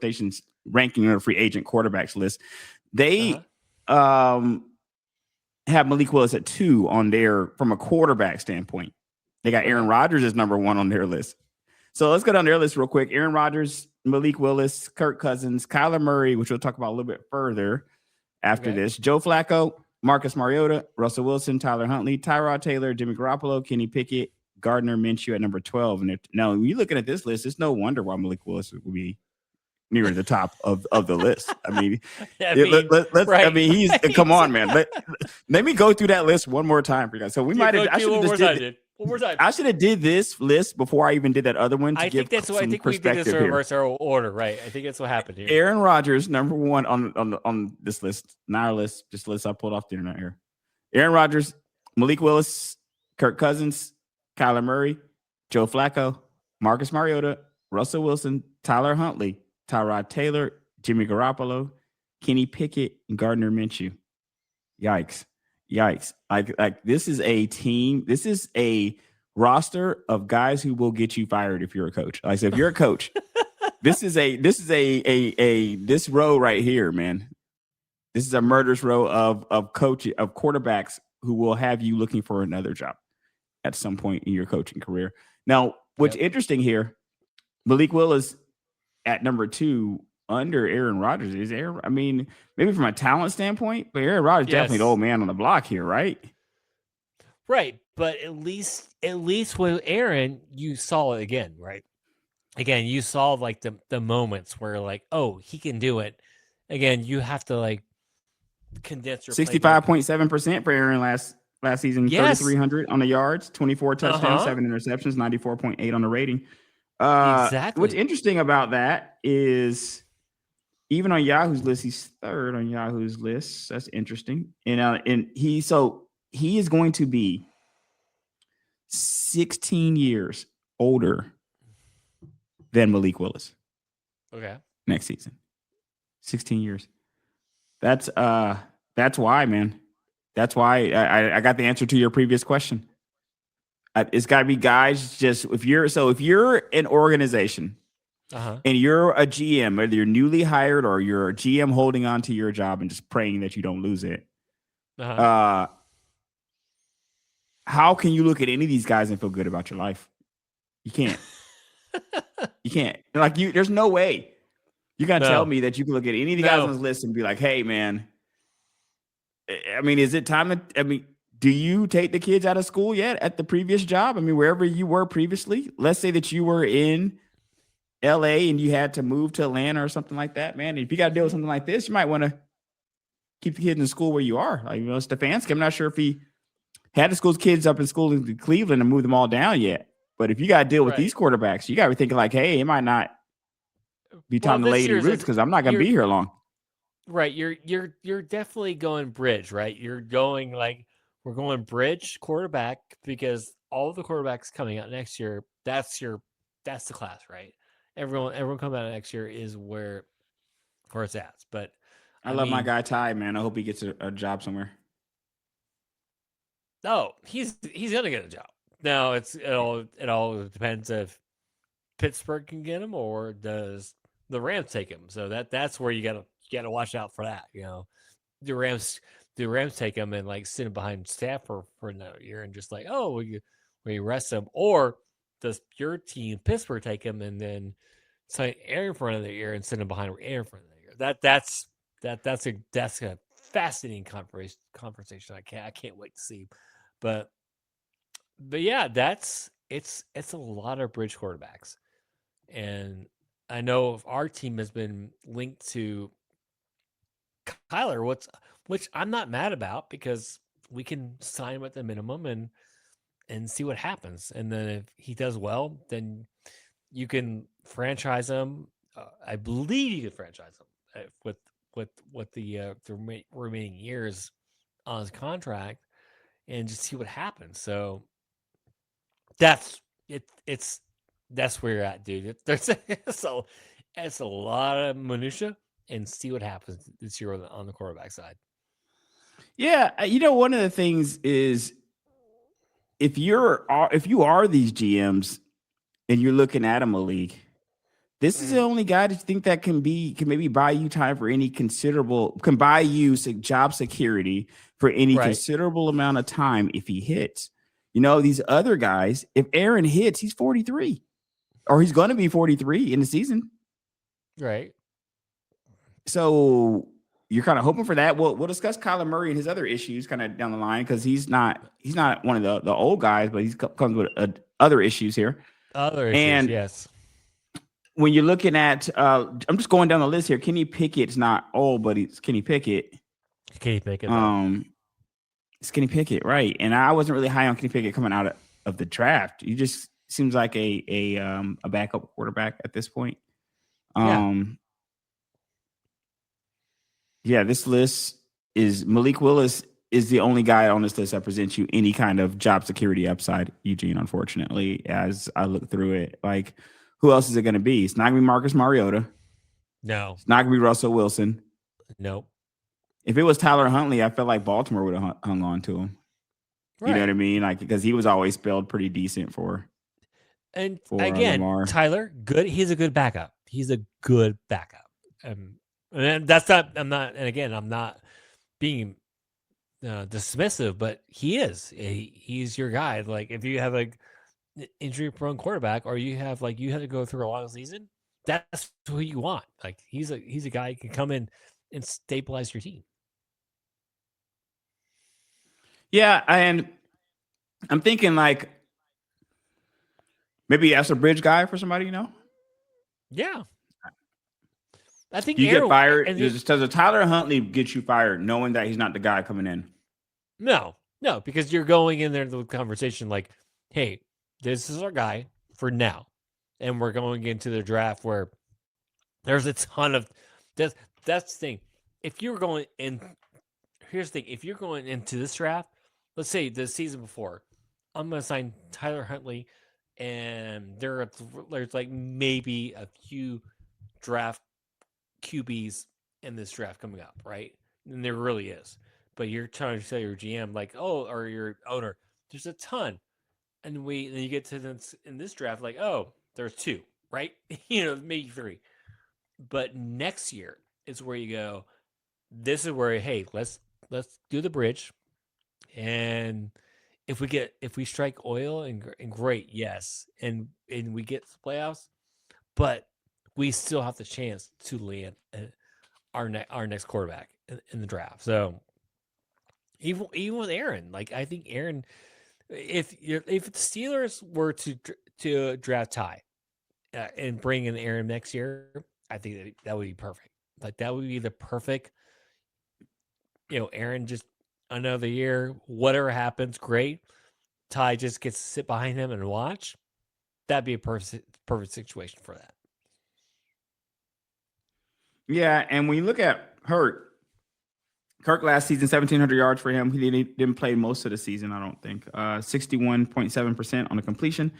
Nation's ranking on a free agent quarterbacks list. They have Malik Willis at 2 on their from a quarterback standpoint. They got Aaron Rodgers as number 1 on their list. So let's go down their list real quick. Aaron Rodgers, Malik Willis, Kirk Cousins, Kyler Murray, which we'll talk about a little bit further after this. Joe Flacco, Marcus Mariota, Russell Wilson, Tyler Huntley, Tyrod Taylor, Jimmy Garoppolo, Kenny Pickett, Gardner Minshew at number 12. And now, when you're looking at this list, it's no wonder why Malik Willis would be near the top of the list. I mean, he's come on, man. Let me go through that list one more time for you guys. So we might have. I should have did this list before I even did that other one. I think we did this reverse order, right? I think that's what happened here. Aaron Rodgers, number 1 on this list, not our list, just list I pulled off the internet here. Aaron Rodgers, Malik Willis, Kirk Cousins, Kyler Murray, Joe Flacco, Marcus Mariota, Russell Wilson, Tyler Huntley, Tyrod Taylor, Jimmy Garoppolo, Kenny Pickett, and Gardner Minshew. Yikes. Like this is a team. This is a roster of guys who will get you fired if you're a coach. Like I said, if you're a coach, this is this row right here, man. This is a murderous row of quarterbacks who will have you looking for another job at some point in your coaching career. Now, what's interesting here, Malik Willis at number 2 under Aaron Rodgers is I mean, maybe from a talent standpoint, but Aaron Rodgers definitely the old man on the block here, right? Right, but at least with Aaron, you saw it again, right? Again, you saw like the moments where like, oh, he can do it. Again, you have to like condense your 65.7% for Aaron last season, 3,300 on the yards, 24 touchdowns, 7 interceptions, 94.8 on the rating. Exactly. What's interesting about that is even on Yahoo's list, he's 3rd on Yahoo's list. That's interesting. And he is going to be 16 years older than Malik Willis. Okay. Next season. 16 years. That's why, man. That's why I got the answer to your previous question. It's got to be guys just if you're an organization and you're a GM, whether you're newly hired or you're a GM holding on to your job and just praying that you don't lose it. How can you look at any of these guys and feel good about your life? You can't. You can't. There's no way. You got to tell me that you can look at any of the guys on this list and be like, hey, man, I mean, is it time do you take the kids out of school yet at the previous job? I mean, wherever you were previously, let's say that you were in LA and you had to move to Atlanta or something like that, man. If you got to deal with something like this, you might want to keep the kids in school where you are. Like, Stefanski, I'm not sure if he had the school's kids up in school in Cleveland and moved them all down yet. But if you got to deal with these quarterbacks, you got to be thinking like, hey, it might not be time to lay any roots because I'm not going to be here long. Right. You're definitely going bridge, right? You're going like, we're going bridge quarterback because all the quarterbacks coming out next year, that's the class, right? Everyone coming out next year is where it's at. But I love my guy Ty, man. I hope he gets a job somewhere. No, he's gonna get a job. Now it all depends if Pittsburgh can get him or does the Rams take him. So that's where you gotta watch out for that. The Rams take him and like sit him behind Stafford for another year and just like, oh, we rest him, or does your team Pittsburgh take him and then sign Aaron for another year and sit him behind Aaron for another year? That's a fascinating conversation. I can't wait to see, but yeah, it's a lot of bridge quarterbacks, and I know our team has been linked to Kyler, which I'm not mad about because we can sign him at the minimum and see what happens. And then if he does well, then you can franchise him. I believe you can franchise him with the remaining years on his contract and just see what happens. So that's it. That's where you're at, dude. It's a lot of minutia. And see what happens this year on the quarterback side. Yeah, one of the things is if you are these GMs and you're looking at a league, This is the only guy that you think that can maybe buy you time for any can buy you job security for any Right. considerable amount of time if he hits. You know, these other guys, if Aaron hits, he's 43 or he's going to be 43 in the season. Right. So you're kind of hoping for that. We'll discuss Kyler Murray and his other issues kind of down the line because he's not one of the old guys, but he's comes with other issues here. Other issues, And yes. When you're looking at, I'm just going down the list here. Kenny Pickett's not old, but it's Kenny Pickett. Kenny Pickett. It's Kenny Pickett, right? And I wasn't really high on Kenny Pickett coming out of the draft. He just seems like a backup quarterback at this point. Yeah, this list is Malik Willis is the only guy on this list that presents you any kind of job security upside, Eugene, unfortunately, as I look through it. Like, who else is it going to be? It's not going to be Marcus Mariota. No. It's not going to be Russell Wilson. Nope. If it was Tyler Huntley, I felt like Baltimore would have hung on to him. Right. You know what I mean? Like, because he was always spelled pretty decent for. And again, Lamar. Tyler, good. He's a good backup. He's a good backup. And that's not. I'm not. And again, I'm not being dismissive, but he is. He's your guy. Like, if you have a injury-prone quarterback, or you have to go through a long season, that's who you want. Like, he's a guy who can come in and stabilize your team. Yeah, and I'm thinking like maybe as a bridge guy for somebody, you know? Yeah. I think you get fired. Does Tyler Huntley get you fired knowing that he's not the guy coming in? No, because you're going in there to the conversation like, hey, this is our guy for now. And we're going into the draft where there's a ton of that's the thing. If you're going in, here's the thing. If you're going into this draft, let's say the season before, I'm going to sign Tyler Huntley, and there's like maybe a few draft QBs in this draft coming up, right? And there really is. But you're trying to tell your GM like, oh, or your owner, there's a ton. And then you get to this in this draft, like, oh, there's 2, right? Maybe 3. But next year is where you go, this is where, hey, let's do the bridge. And if we strike oil and great, yes. And we get the playoffs, but we still have the chance to land our next quarterback in the draft. So even with Aaron, like, I think Aaron, if the Steelers were to draft Ty and bring in Aaron next year, I think that would be perfect. Like, that would be the perfect, Aaron just another year, whatever happens, great. Ty just gets to sit behind him and watch. That'd be a perfect situation for that. Yeah, and when you look at Kirk last season, 1,700 yards for him. He didn't play most of the season, I don't think. 61.7% on the completion,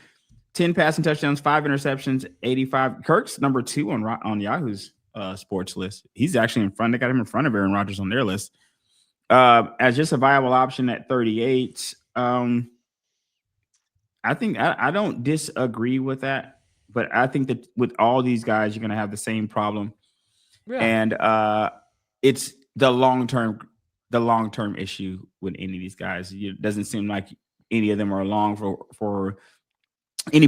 10 passing touchdowns, 5 interceptions, 85. Kirk's number 2 on Yahoo's sports list. He's actually in front. They got him in front of Aaron Rodgers on their list. As just a viable option at 38. I think I don't disagree with that, but I think that with all these guys, you're going to have the same problem. Yeah. And it's the long-term issue with any of these guys. It doesn't seem like any of them are along for